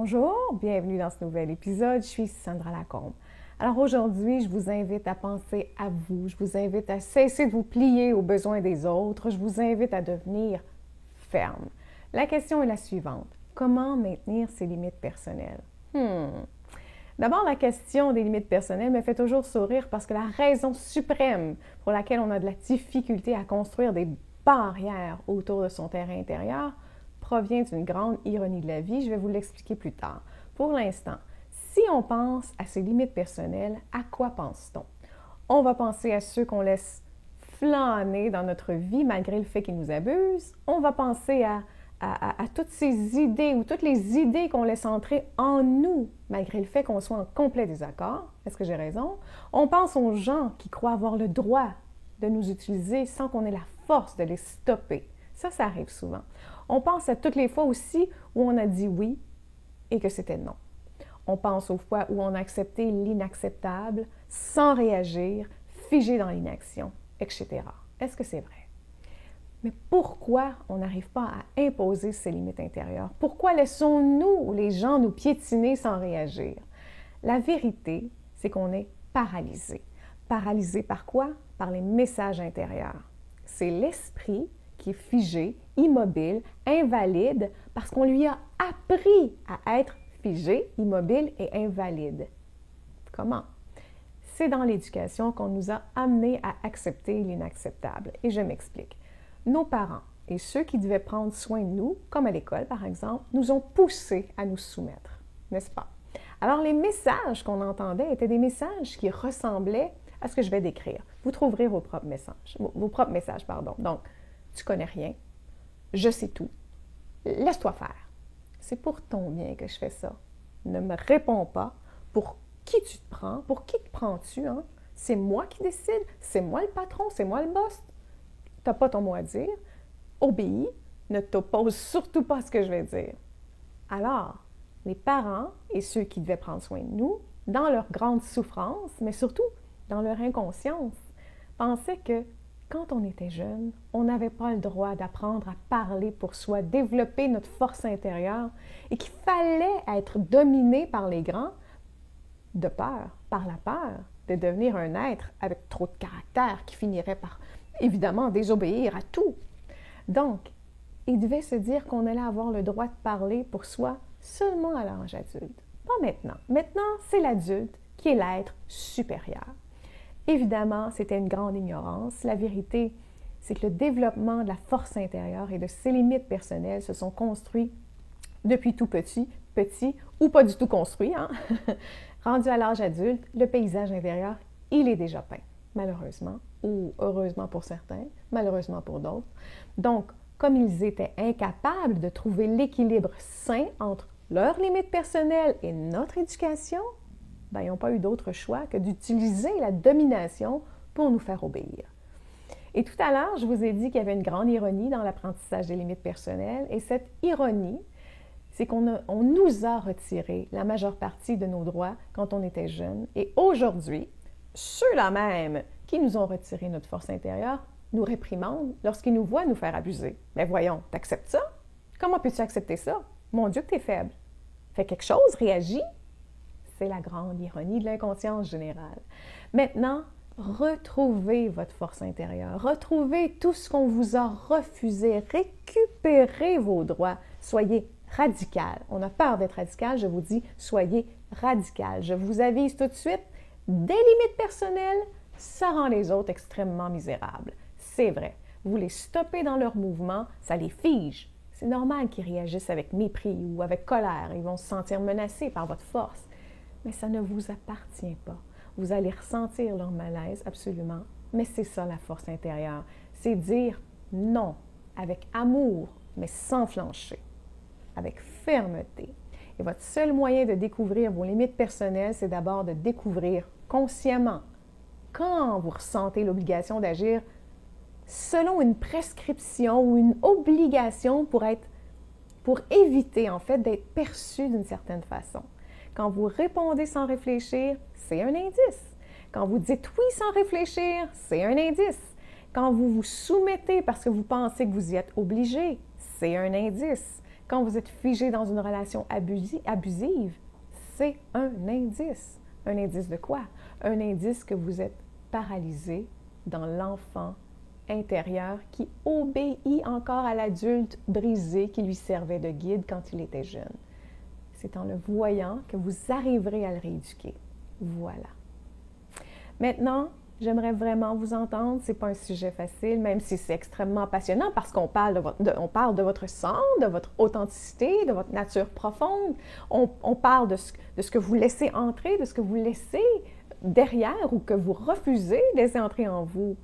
Bonjour, bienvenue dans ce nouvel épisode. Je suis Sandra Lacombe. Alors aujourd'hui, je vous invite à penser à vous. Je vous invite à cesser de vous plier aux besoins des autres. Je vous invite à devenir ferme. La question est la suivante. Comment maintenir ses limites personnelles? D'abord, la question des limites personnelles me fait toujours sourire parce que la raison suprême pour laquelle on a de la difficulté à construire des barrières autour de son terrain intérieur provient d'une grande ironie de la vie. Je vais vous l'expliquer plus tard. Pour l'instant, si on pense à ses limites personnelles, à quoi pense-t-on? On va penser à ceux qu'on laisse flâner dans notre vie malgré le fait qu'ils nous abusent. On va penser à toutes ces idées ou toutes les idées qu'on laisse entrer en nous malgré le fait qu'on soit en complet désaccord. Est-ce que j'ai raison? On pense aux gens qui croient avoir le droit de nous utiliser sans qu'on ait la force de les stopper. Ça arrive souvent. On pense à toutes les fois aussi où on a dit oui et que c'était non. On pense aux fois où on a accepté l'inacceptable sans réagir, figé dans l'inaction, etc. Est-ce que c'est vrai? Mais pourquoi on n'arrive pas à imposer ces limites intérieures? Pourquoi laissons-nous les gens nous piétiner sans réagir? La vérité, c'est qu'on est paralysé. Paralysé par quoi? Par les messages intérieurs. C'est l'esprit qui est figé, immobile, invalide, parce qu'on lui a appris à être figé, immobile et invalide. Comment? C'est dans l'éducation qu'on nous a amenés à accepter l'inacceptable. Et je m'explique. Nos parents et ceux qui devaient prendre soin de nous, comme à l'école par exemple, nous ont poussés à nous soumettre, n'est-ce pas? Alors les messages qu'on entendait étaient des messages qui ressemblaient à ce que je vais décrire. Vous trouverez vos propres messages. Donc, tu connais rien, je sais tout, laisse-toi faire. C'est pour ton bien que je fais ça. Ne me réponds pas. Pour qui tu te prends? Pour qui te prends-tu? Hein? C'est moi qui décide, c'est moi le patron, c'est moi le boss. Tu n'as pas ton mot à dire. Obéis, ne t'oppose surtout pas à ce que je vais dire. Alors, les parents et ceux qui devaient prendre soin de nous, dans leur grande souffrance, mais surtout dans leur inconscience, pensaient que quand on était jeune, on n'avait pas le droit d'apprendre à parler pour soi, développer notre force intérieure et qu'il fallait être dominé par les grands de peur, par la peur de devenir un être avec trop de caractère qui finirait par, évidemment, désobéir à tout. Donc, il devait se dire qu'on allait avoir le droit de parler pour soi seulement à l'âge adulte. Pas maintenant. Maintenant, c'est l'adulte qui est l'être supérieur. Évidemment, c'était une grande ignorance. La vérité, c'est que le développement de la force intérieure et de ses limites personnelles se sont construits depuis tout petit ou pas du tout construits. Hein? Rendu à l'âge adulte, le paysage intérieur, il est déjà peint, malheureusement, ou heureusement pour certains, malheureusement pour d'autres. Donc, comme ils étaient incapables de trouver l'équilibre sain entre leurs limites personnelles et notre éducation, ils n'ont pas eu d'autre choix que d'utiliser la domination pour nous faire obéir. Et tout à l'heure, je vous ai dit qu'il y avait une grande ironie dans l'apprentissage des limites personnelles. Et cette ironie, c'est qu'on nous a retiré la majeure partie de nos droits quand on était jeune. Et aujourd'hui, ceux-là même qui nous ont retiré notre force intérieure nous réprimandent lorsqu'ils nous voient nous faire abuser. Mais voyons, t'acceptes ça? Comment peux-tu accepter ça? Mon Dieu que t'es faible. Fais quelque chose, réagis. C'est la grande ironie de l'inconscience générale. Maintenant, retrouvez votre force intérieure, retrouvez tout ce qu'on vous a refusé, récupérez vos droits, soyez radical. On a peur d'être radical, je vous dis, soyez radical. Je vous avise tout de suite, des limites personnelles, ça rend les autres extrêmement misérables. C'est vrai. Vous les stoppez dans leur mouvement, ça les fige. C'est normal qu'ils réagissent avec mépris ou avec colère. Ils vont se sentir menacés par votre force. Mais ça ne vous appartient pas. Vous allez ressentir leur malaise, absolument, mais c'est ça la force intérieure. C'est dire non, avec amour, mais sans flancher, avec fermeté. Et votre seul moyen de découvrir vos limites personnelles, c'est d'abord de découvrir consciemment quand vous ressentez l'obligation d'agir selon une prescription ou une obligation pour éviter en fait d'être perçu d'une certaine façon. Quand vous répondez sans réfléchir, c'est un indice. Quand vous dites oui sans réfléchir, c'est un indice. Quand vous vous soumettez parce que vous pensez que vous y êtes obligé, c'est un indice. Quand vous êtes figé dans une relation abusive, c'est un indice. Un indice de quoi? Un indice que vous êtes paralysé dans l'enfant intérieur qui obéit encore à l'adulte brisé qui lui servait de guide quand il était jeune. C'est en le voyant que vous arriverez à le rééduquer. Voilà. Maintenant, j'aimerais vraiment vous entendre. Ce n'est pas un sujet facile, même si c'est extrêmement passionnant parce qu'on parle de votre centre, de votre authenticité, de votre nature profonde. On parle de ce que vous laissez entrer, de ce que vous laissez derrière ou que vous refusez de laisser entrer en vous.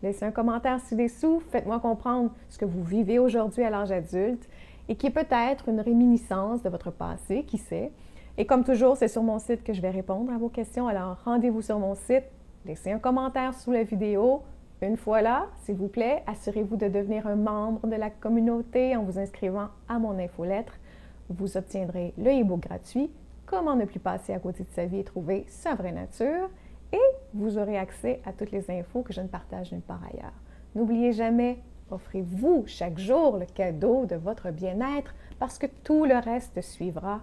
Laissez un commentaire ci-dessous, faites-moi comprendre ce que vous vivez aujourd'hui à l'âge adulte et qui est peut-être une réminiscence de votre passé, qui sait. Et comme toujours, c'est sur mon site que je vais répondre à vos questions, alors rendez-vous sur mon site, laissez un commentaire sous la vidéo. Une fois là, s'il vous plaît, assurez-vous de devenir un membre de la communauté en vous inscrivant à mon infolettre. Vous obtiendrez le e-book gratuit « Comment ne plus passer à côté de sa vie et trouver sa vraie nature » et vous aurez accès à toutes les infos que je ne partage nulle part ailleurs. N'oubliez jamais, offrez-vous chaque jour le cadeau de votre bien-être parce que tout le reste suivra.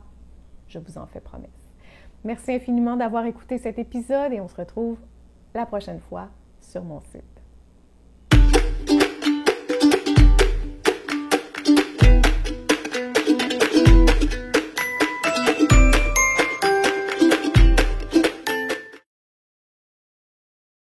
Je vous en fais promesse. Merci infiniment d'avoir écouté cet épisode et on se retrouve la prochaine fois sur mon site.